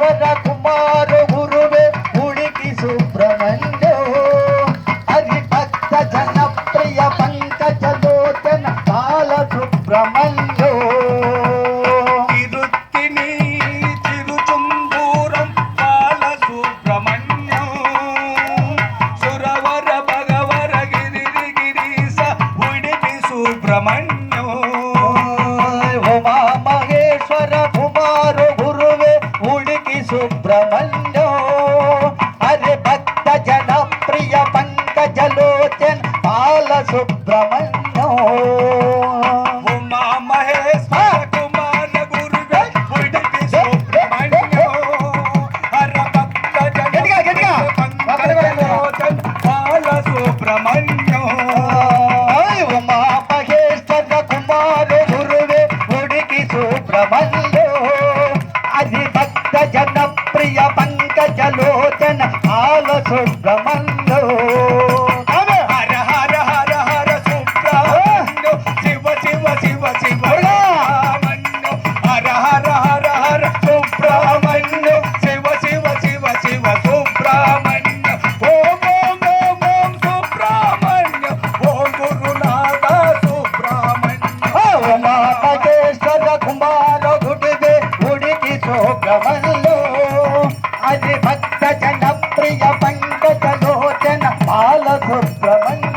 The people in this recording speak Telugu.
మహేశ్వర కుమార గురువే ఉడికి సుబ్రహ్మణ్యో హరి భక్త జనప్రియ పంకజలోచన బాల సుబ్రహ్మణ్యో తిరుత్తిని తిరుచుంబూరం బాల సుబ్రహ్మణ్యం సురవర భగవర గిరిగిరీశ ఉడికి సుబ్రహ్మణ్యం ఉమా మహేశ్వర కుమార గురువే ఉడికి సుబ్రహ్మణ్యో హరి భక్త జనప్రియ పంకజలోచన బాల సుబ్రహ్మణ్యో ఉమా మహేశ్వర కుమార గురువే ఉడికి సుబ్రహ్మణ్యం హర భక్త జనప్రియ పంకజలోచన బాల సుబ్రహ్మణ్యం ఉమా మహేశ్వర కుమార గురువే ఉడికి సుబ్రహ్మణ్యో హరి భక్త జనప్రియ పంకజలోచన బాల సుబ్రహ్మణ్యో హర హర హర హర సుబ్రహ్మణ్యం శివ శివ శివ శివ సుబ్రహ్మణ్యం హర హర హర హర సుబ్రహ్మణ్యం శివ శివ శివ శివ సుబ్రహ్మణ్యం ఓం ఓం ఓం ఓం సుబ్రహ్మణ్యం ఓం గురునాథ సుబ్రహ్మణ్యం ఉమా మహేశ్వర కుమార గుడివే ఉడికి సుబ్రహ్మణ్యో హరి భక్త జనప్రియ పంకజలోచన బాల సుబ్రహ్మణ్యం